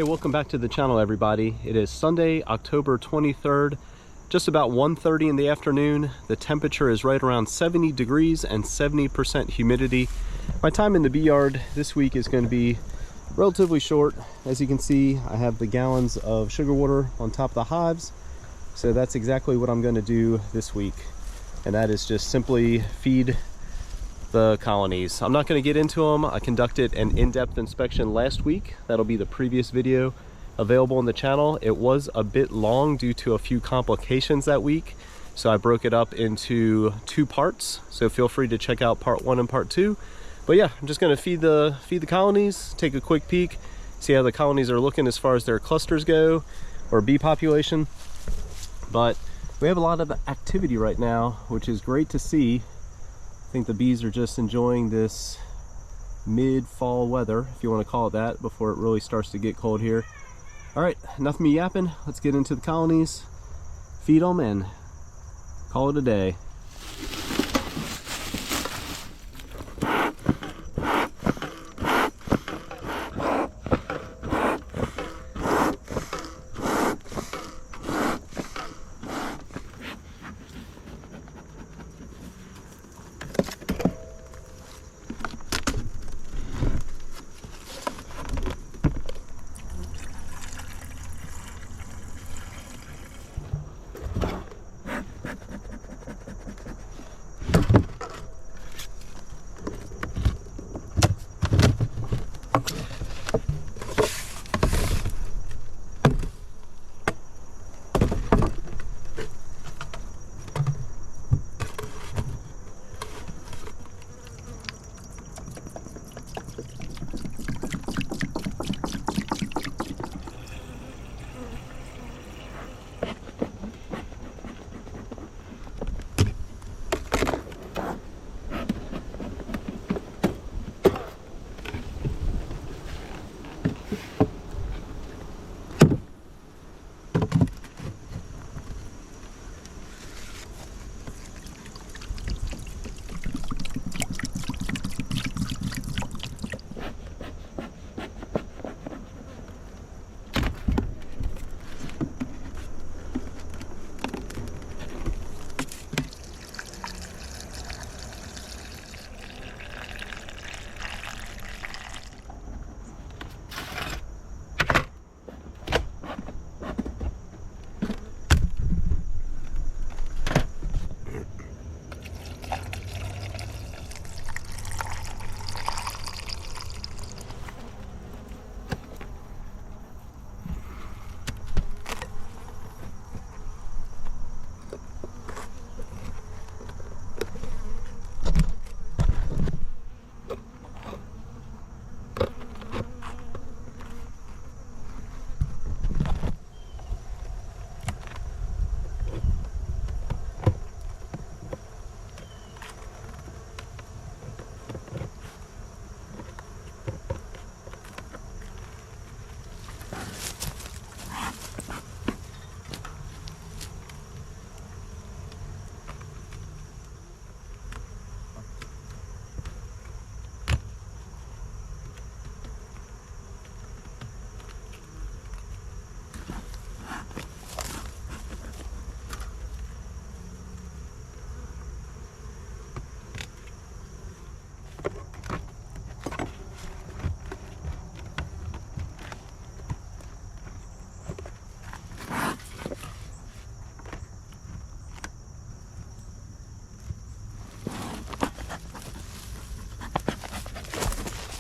Hey, welcome back to the channel, everybody. It is Sunday, October 23rd, just about 1:30 in the afternoon. The temperature is right around 70 degrees and 70% humidity. My time in the bee yard this week is going to be relatively short. As you can see, I have the gallons of sugar water on top of the hives. So that's exactly what I'm going to do this week. And that is just simply feed the colonies. I'm not going to get into them. I conducted an in-depth inspection last week. That'll be the previous video available on the channel. It was a bit long due to a few complications that week, so I broke it up into two parts. So feel free to check out part 1 and part 2. But yeah, I'm just going to feed the colonies, take a quick peek, see how the colonies are looking as far as their clusters go, or bee population. But we have a lot of activity right now, which is great to see. I think the bees are just enjoying this mid-fall weather, if you want to call it that, before it really starts to get cold here. All right, enough of me yapping. Let's get into the colonies, feed them, and call it a day.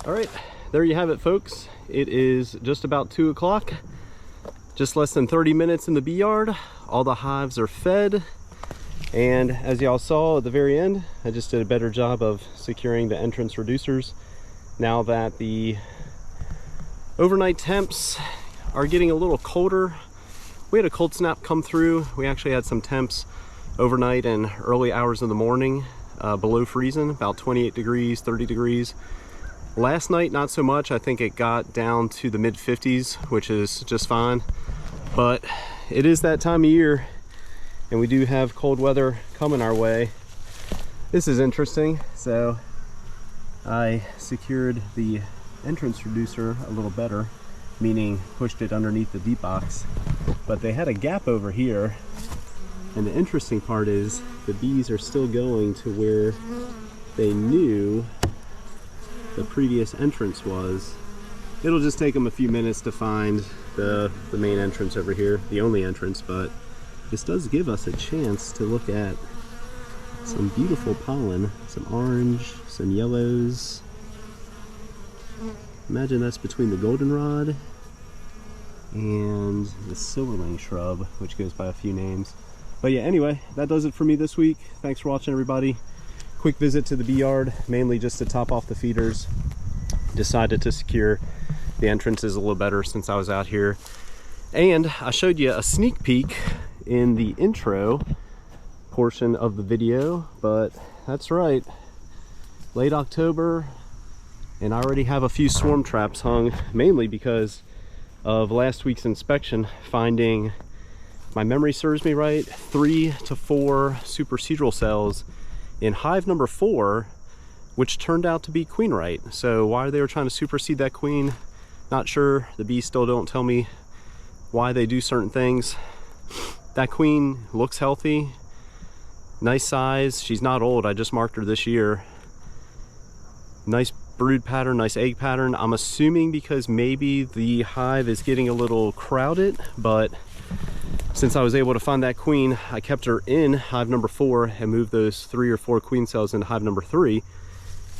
All right, there you have it, folks. It is just about 2 o'clock, just less than 30 minutes in the bee yard. All the hives are fed, and as y'all saw at the very end, I just did a better job of securing the entrance reducers. Now that the overnight temps are getting a little colder, we had a cold snap come through. We actually had some temps overnight and early hours of the morning below freezing, about 28 degrees, 30 degrees. Last night, not so much. I think it got down to the mid 50s, which is just fine. But it is that time of year, and we do have cold weather coming our way. This is interesting. So I secured the entrance reducer a little better. meaning pushed it underneath the deep box. But they had a gap over here, and the interesting part is the bees are still going to where they knew the previous entrance was. It'll just take them a few minutes to find the main entrance over here, the only entrance, but this does give us a chance to look at some beautiful pollen, some orange, some yellows. Imagine that's between the goldenrod and the silverling shrub, which goes by a few names. But yeah, anyway, that does it for me this week. Thanks for watching, everybody. Quick visit to the bee yard, mainly just to top off the feeders. Decided to secure the entrances a little better since I was out here. And I showed you a sneak peek in the intro portion of the video, but that's right, late October, and I already have a few swarm traps hung, mainly because of last week's inspection, finding, my memory serves me right, 3 to 4 supersedral cells in hive number 4, which turned out to be queen right. So why they were trying to supersede that queen, not sure. The bees still don't tell me why they do certain things. That queen looks healthy, nice size. She's not old, I just marked her this year. Nice brood pattern, nice egg pattern. I'm assuming because maybe the hive is getting a little crowded, but since I was able to find that queen, I kept her in hive number 4 and moved those 3 or 4 queen cells into hive number 3.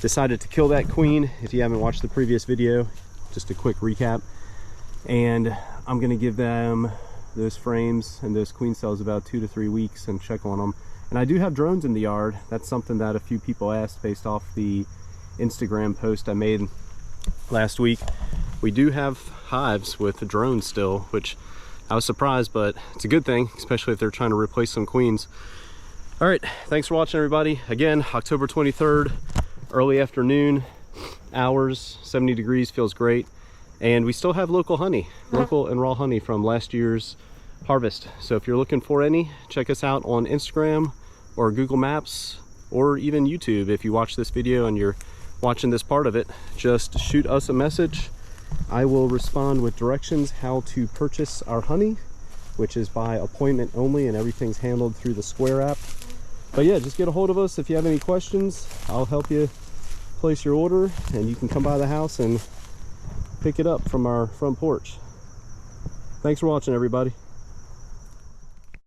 Decided to kill that queen. If you haven't watched the previous video, just a quick recap. And I'm gonna give them those frames and those queen cells about 2 to 3 weeks and check on them. And I do have drones in the yard. That's something that a few people asked based off the Instagram post I made last week. We do have hives with drones still, which I was surprised, but it's a good thing, especially if they're trying to replace some queens. All right, thanks for watching, everybody. Again, October 23rd, early afternoon hours, 70 degrees, feels great. And we still have local honey, local and raw honey from last year's harvest. So if you're looking for any, check us out on Instagram or Google Maps or even YouTube. If you watch this video and you're watching this part of it, just shoot us a message. I will respond with directions how to purchase our honey, which is by appointment only, and everything's handled through the Square app. But yeah, just get a hold of us if you have any questions. I'll help you place your order, and you can come by the house and pick it up from our front porch. Thanks for watching, everybody.